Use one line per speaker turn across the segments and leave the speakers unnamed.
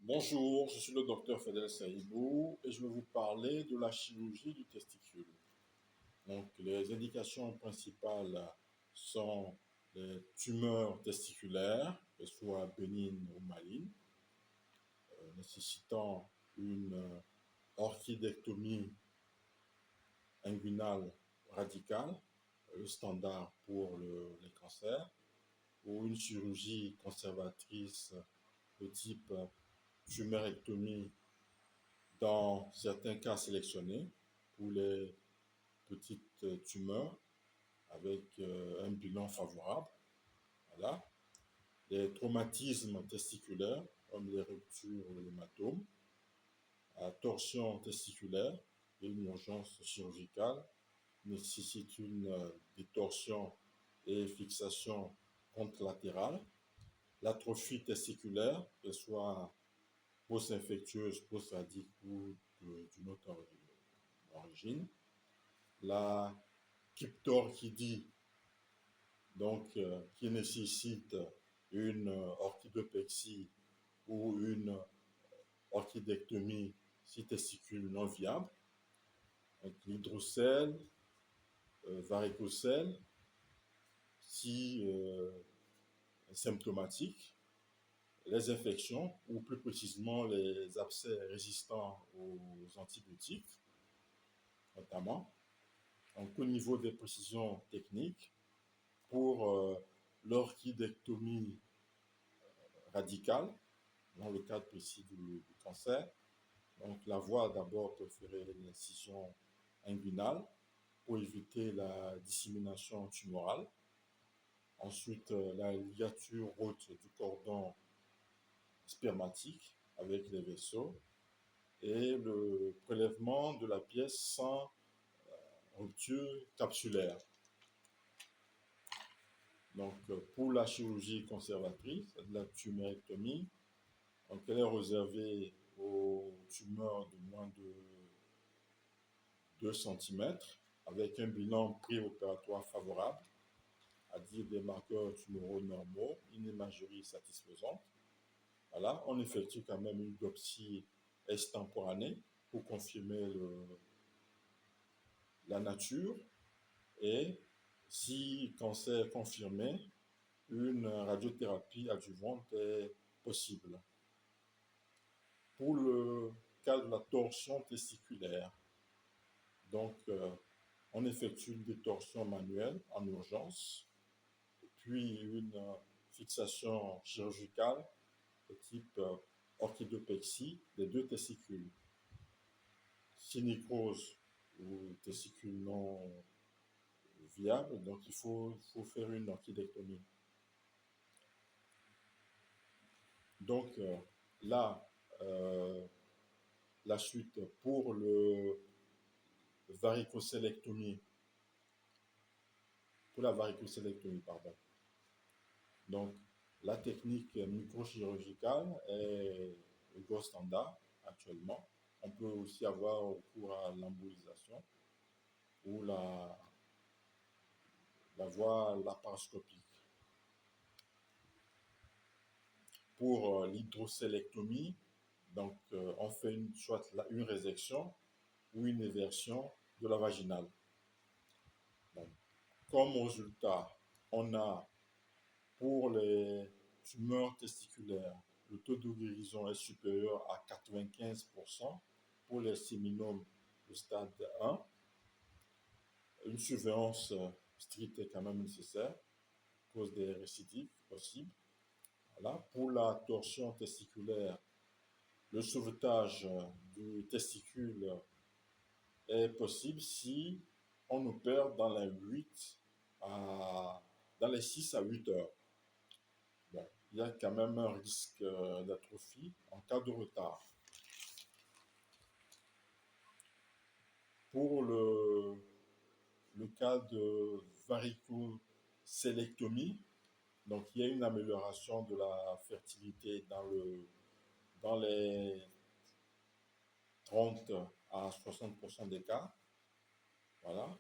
Bonjour, je suis le docteur Fadel Saïbou et je vais vous parler de la chirurgie du testicule. Donc, les indications principales sont les tumeurs testiculaires, qu'elles soient bénignes ou malignes, nécessitant une orchidectomie inguinale radicale, le standard pour les cancers, ou une chirurgie conservatrice de type tumorectomie dans certains cas sélectionnés pour les petites tumeurs avec un bilan favorable. Voilà. Les traumatismes testiculaires, comme les ruptures ou l'hématome, la torsion testiculaire et une urgence chirurgicale nécessite une détorsion et fixation contralatérale. L'atrophie testiculaire, qu'elle soit post-infectieuse, post-radique ou d'une autre origine. La cryptorchidie, donc qui nécessite une orchidopexie ou une orchidectomie si testicule non viable. L'hydrocèle, varicocèle, si symptomatique. Les infections, ou plus précisément les abcès résistants aux antibiotiques, notamment. Donc, au niveau des précisions techniques, pour l'orchidectomie radicale, dans le cadre précis du cancer, donc la voie d'abord préférée l'incision inguinale pour éviter la dissémination tumorale. Ensuite, la ligature haute du cordon spermatique avec les vaisseaux et le prélèvement de la pièce sans rupture capsulaire. Donc, pour la chirurgie conservatrice, la tumorectomie, donc elle est réservée aux tumeurs de moins de 2 cm avec un bilan préopératoire favorable, à dire des marqueurs tumoraux normaux, une imagerie satisfaisante. Voilà, on effectue quand même une biopsie extemporanée pour confirmer la nature et si cancer confirmé, une radiothérapie adjuvante est possible. Pour le cas de la torsion testiculaire, donc on effectue une détorsion manuelle en urgence, puis une fixation chirurgicale de type orchidopexie des deux testicules. Synécrose ou testicule non viable, donc il faut faire une orchidectomie. Donc là, la suite pour le varicocélectomie, pour la varicocélectomie, pardon. Donc, la technique microchirurgicale est le gold standard actuellement. On peut aussi avoir recours à l'embolisation ou la voie laparoscopique. Pour l'hydrocélectomie, donc on fait soit une résection ou une éversion de la vaginale. Donc, comme résultat, on a pour les tumeurs testiculaires, le taux de guérison est supérieur à 95% pour les séminomes de stade 1. Une surveillance stricte est quand même nécessaire à cause des récidives possibles. Voilà. Pour la torsion testiculaire, le sauvetage du testicule est possible si on opère dans les 6 à 8 heures. Bon, il y a quand même un risque d'atrophie en cas de retard. Pour le cas de varicocélectomie, donc il y a une amélioration de la fertilité dans les 30 à 60% des cas. Voilà.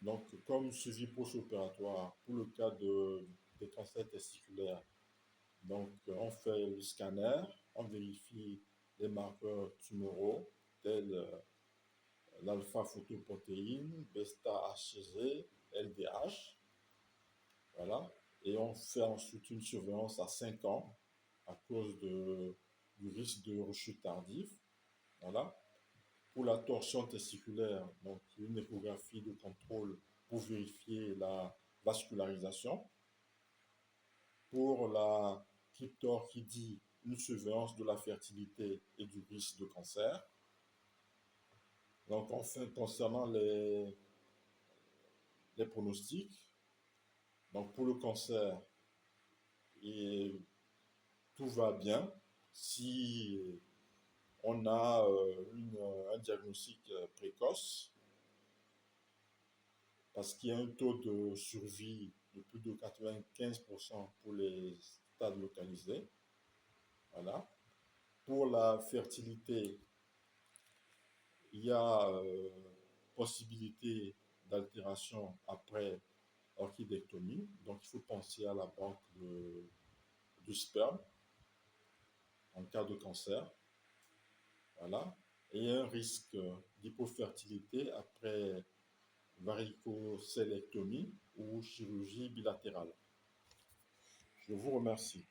Donc, comme suivi post-opératoire, pour le cas des cancers testiculaires, donc on fait le scanner, on vérifie les marqueurs tumoraux tels l'alpha-photoprotéine, bêta-HCG, LDH. Voilà. Et on fait ensuite une surveillance à 5 ans à cause du risque de rechute tardive. Voilà. Pour la torsion testiculaire, donc une échographie de contrôle pour vérifier la vascularisation. Pour la cryptorchidie, une surveillance de la fertilité et du risque de cancer. Donc enfin, concernant les pronostics, donc pour le cancer, et tout va bien si on a un diagnostic précoce, parce qu'il y a un taux de survie de plus de 95% pour les stades localisés. Voilà. Pour la fertilité, il y a possibilité d'altération après orchidectomie. Donc, il faut penser à la banque du sperme en cas de cancer. Voilà. Et il y a un risque d'hypofertilité après varicocélectomie ou chirurgie bilatérale. Je vous remercie.